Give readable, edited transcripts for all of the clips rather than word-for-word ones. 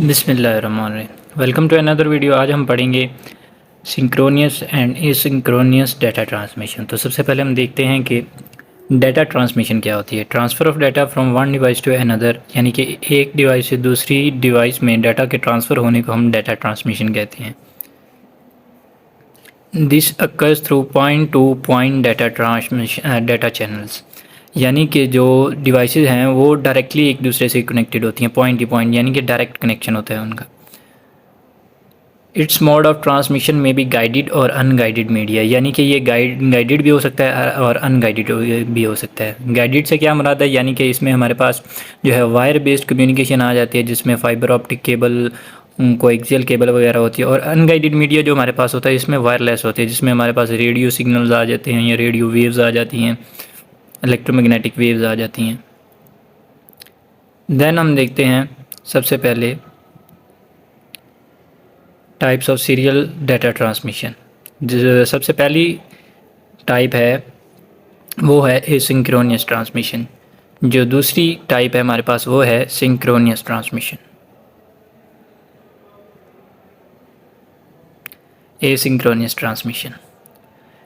बिस्मिल्लाहिर्रहमानिर्रहीम। Welcome to another video. आज हम पढ़ेंगे synchronous and asynchronous data transmission. तो सबसे पहले हम देखते हैं कि डाटा ट्रांसमिशन क्या होती है। Transfer of data from one device to another, यानी कि एक डिवाइस से दूसरी डिवाइस में डाटा के ट्रांसफ़र होने को हम डाटा ट्रांसमिशन कहते हैं। This occurs through point two point data transmission data channels, यानी कि जो डिवाइसेस हैं वो डायरेक्टली एक दूसरे से कनेक्टेड होती हैं, पॉइंट टू पॉइंट, यानी कि डायरेक्ट कनेक्शन होता है उनका। इट्स मोड ऑफ ट्रांसमिशन में भी गाइडेड और अनगाइडेड मीडिया, यानी कि ये गाइडेड भी हो सकता है और अनगाइडेड भी हो सकता है। गाइडेड से क्या मुराद है, यानी कि इसमें हमारे पास जो है वायर बेस्ड कम्युनिकेशन आ जाती है, जिसमें fibre optic cable, coaxial cable वगैरह होती है। और अनगाइडेड मीडिया जो हमारे पास होता है इसमें वायरलेस होती है, जिसमें हमारे पास रेडियो सिग्नल्स आ जाते हैं या रेडियो वेव्स आ जाती हैं, इलेक्ट्रोमैग्नेटिक वेव्स आ जाती हैं। देन हम देखते हैं सबसे पहले types of serial data transmission. जो सबसे पहली टाइप है वो है एसिंक्रोनियस ट्रांसमिशन। जो दूसरी टाइप है हमारे पास वो है synchronous transmission. Asynchronous transmission,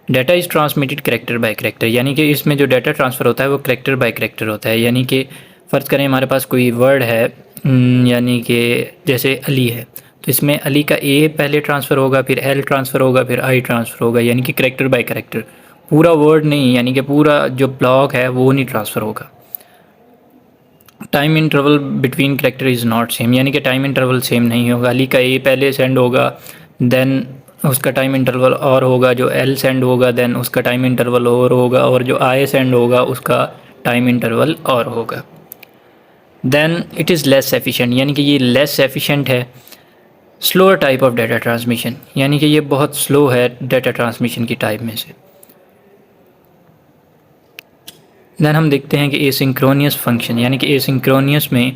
data is transmitted character by character, यानी कि इसमें जो डाटा ट्रांसफ़र होता है वो करेक्टर बाय करेक्टर होता है। यानी कि फ़र्ज़ करें हमारे पास कोई वर्ड है, यानी कि जैसे अली है, तो इसमें अली का ए पहले ट्रांसफ़र होगा, फिर एल ट्रांसफ़र होगा, फिर आई ट्रांसफ़र होगा, यानी कि करेक्टर बाय करेक्टर। पूरा वर्ड नहीं, यानी कि पूरा जो ब्लॉक है वो नहीं ट्रांसफ़र होगा। Time interval between character is not same, यानी कि टाइम इंटरवल सेम नहीं होगा। अली का ए पहले सेंड होगा, देन उसका टाइम इंटरवल और होगा, जो एल सेंड होगा देन उसका टाइम इंटरवल और होगा, और जो आई सेंड होगा उसका टाइम इंटरवल और होगा। Then it is less efficient, यानी कि ये लेस एफिशिएंट है। Slower type of data transmission, यानी कि ये बहुत स्लो है डाटा ट्रांसमिशन की टाइप में से। देन हम देखते हैं कि एसिंक्रोनियस फंक्शन, यानी कि एसिंक्रोनियस में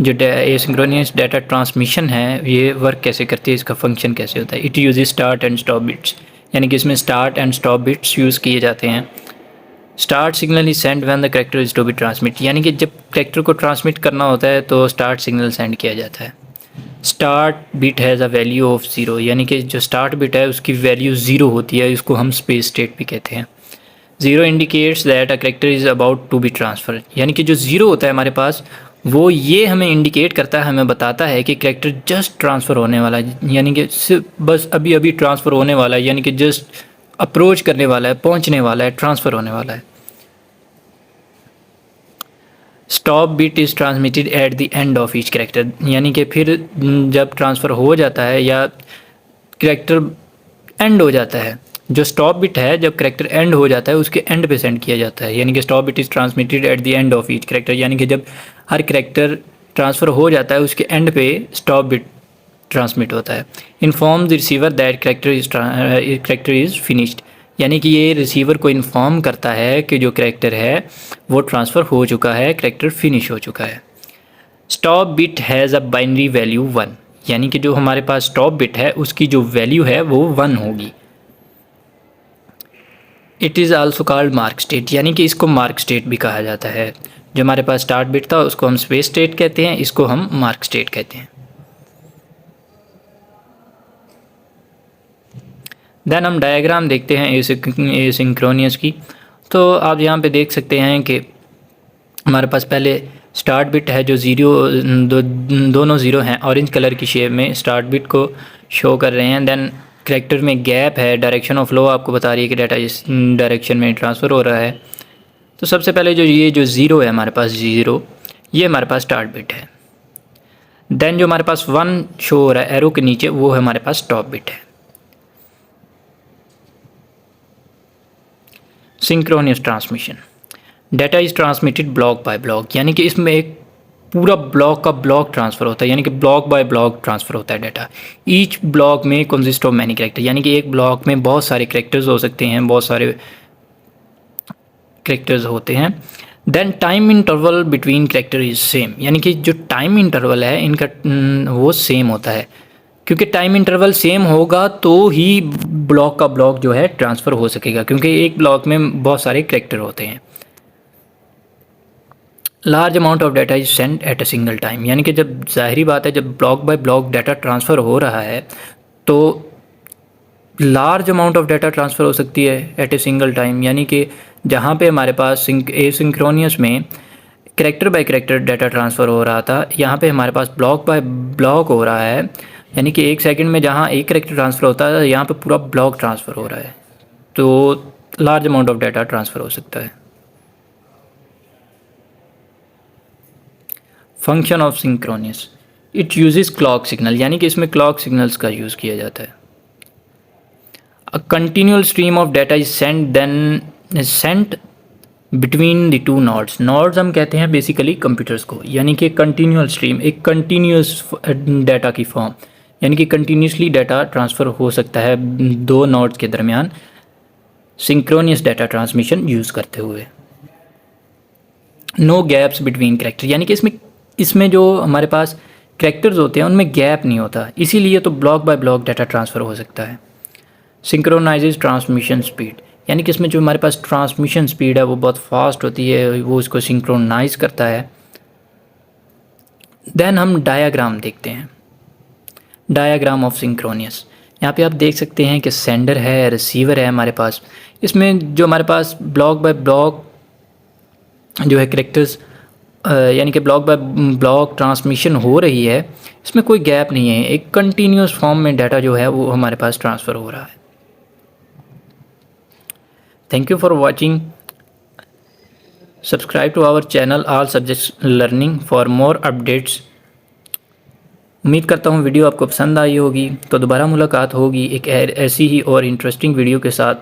जो एसिंक्रोनियस डाटा ट्रांसमिशन है ये वर्क कैसे करती है, इसका फंक्शन कैसे होता है। It use start and stop bits, यानी कि इसमें start and stop bits use किए जाते हैं। Start signal is send when the character is to be transmit, यानी कि जब करेक्टर को ट्रांसमिट करना होता है तो स्टार्ट सिग्नल सेंड किया जाता है। Start bit has a value of zero, यानी कि जो स्टार्ट बिट है उसकी वैल्यू ज़ीरो होती है, इसको हम स्पेस स्टेट भी कहते हैं। Zero indicates that a character is about to be transfer, यानी कि जो ज़ीरो होता है हमारे पास वो ये हमें इंडिकेट करता है, हमें बताता है कि करेक्टर जस्ट ट्रांसफ़र होने वाला है, यानी कि सिर्फ बस अभी अभी ट्रांसफ़र होने वाला है, यानी कि जस्ट अप्रोच करने वाला है, पहुंचने वाला है, ट्रांसफ़र होने वाला है। Stop bit is transmitted at the end of each character, यानी कि फिर जब ट्रांसफ़र हो जाता है या करेक्टर एंड हो जाता है, जो स्टॉप बिट है जब करेक्टर एंड हो जाता है उसके एंड पे सेंड किया जाता है, यानी कि stop bit is transmitted at the end of each character, यानी कि जब हर करेक्टर ट्रांसफ़र हो जाता है उसके एंड पे स्टॉप बिट ट्रांसमिट होता है। Inform the receiver that character is finished, यानी कि ये रिसीवर को इन्फॉर्म करता है कि जो करेक्टर है वो ट्रांसफ़र हो चुका है, करेक्टर फिनिश हो चुका है। Stop bit has a binary value 1, यानी कि जो हमारे पास स्टॉप बिट है उसकी जो वैल्यू है वो 1 होगी। It is also called mark state, यानी कि इसको मार्क स्टेट भी कहा जाता है। जो हमारे पास स्टार्ट बिट था उसको हम स्पेस स्टेट कहते हैं, इसको हम मार्क स्टेट कहते हैं। देन हम डायग्राम देखते हैं एसिंक्रोनियस की। तो आप यहाँ पे देख सकते हैं कि हमारे पास पहले स्टार्ट बिट है जो दोनों ज़ीरो हैं, ऑरेंज कलर की शेप में स्टार्ट बिट को शो कर रहे हैं। देन करेक्टर में गैप है, डायरेक्शन ऑफ फ्लो आपको बता रही है कि डाटा इस डायरेक्शन में ट्रांसफ़र हो रहा है। तो सबसे पहले जो ज़ीरो है हमारे पास, ज़ीरो ये हमारे पास स्टार्ट बिट है। देन जो हमारे पास 1 शो हो रहा है एरो के नीचे वो है हमारे पास स्टॉप बिट है। Synchronous transmission, data is transmitted block bye block, यानी कि इसमें एक पूरा ब्लॉक का ब्लॉक ट्रांसफ़र होता है, यानी कि ब्लॉक बाय ब्लॉक ट्रांसफ़र होता है डाटा। ईच ब्लॉक में कंसिस्ट ऑफ मैनी कैरेक्टर, यानी कि एक ब्लॉक में बहुत सारे कैरेक्टर्स हो सकते हैं, बहुत सारे कैरेक्टर्स होते हैं। Then time interval between character is same, यानी कि जो टाइम इंटरवल है इनका वो सेम होता है, क्योंकि टाइम इंटरवल सेम होगा तो ही ब्लॉक का ब्लॉक जो है ट्रांसफ़र हो सकेगा, क्योंकि एक ब्लॉक में बहुत सारे कैरेक्टर होते हैं। Large amount of data is send at a single time, यानी कि जब ज़ाहिरी बात है जब block bye block data transfer हो रहा है तो large amount of data transfer हो सकती है एट ए सिंगल टाइम, यानी कि जहाँ पे हमारे पास एसिंक्रोनियस में character by character data transfer हो रहा था, यहाँ पे हमारे पास ब्लॉक बाय ब्लॉक हो रहा है, यानी कि एक सेकंड में जहाँ एक करैक्टर ट्रांसफ़र होता है यहाँ पे पूरा ब्लॉक ट्रांसफ़र हो रहा है, तो large amount of data transfer हो सकता है। Function of synchronous, it uses clock signal, यानी कि इसमें क्लॉक सिग्नल्स का यूज़ किया जाता है। A continual stream of data is sent between the two nodes. Nodes हम कहते हैं बेसिकली कंप्यूटर्स को, यानी कि कंटिन्यूअल स्ट्रीम एक कंटिन्यूअस डाटा की फॉर्म, यानी कि कंटिन्यूसली डाटा ट्रांसफ़र हो सकता है दो नोड्स के दरमियान सिंक्रोनियस डाटा ट्रांसमिशन यूज़ करते हुए। नो गैप्स बिटवीन करैक्टर, यानी कि इसमें जो हमारे पास करैक्टर्स होते हैं उनमें गैप नहीं होता, इसीलिए तो block bye block data transfer हो सकता है। सिंक्रोनाइजेज ट्रांसमिशन स्पीड, यानी कि इसमें जो हमारे पास ट्रांसमिशन स्पीड है वो बहुत फास्ट होती है, वो इसको सिंक्रोनाइज करता है। देन हम डायाग्राम देखते हैं, डायाग्राम ऑफ सिंक्रोनियस। यहाँ पे आप देख सकते हैं कि सेंडर है, रिसीवर है हमारे पास, इसमें जो हमारे पास ब्लॉक बाय ब्लॉक जो है करैक्टर्स यानी कि ब्लॉक बाय ब्लॉक ट्रांसमिशन हो रही है, इसमें कोई गैप नहीं है, एक कंटिन्यूस फॉर्म में डाटा जो है वो हमारे पास ट्रांसफ़र हो रहा है। Thank you for watching, subscribe to our channel all subjects learning for more updates. उम्मीद करता हूँ वीडियो आपको पसंद आई होगी, तो दोबारा मुलाकात होगी एक ऐसी ही और इंटरेस्टिंग वीडियो के साथ।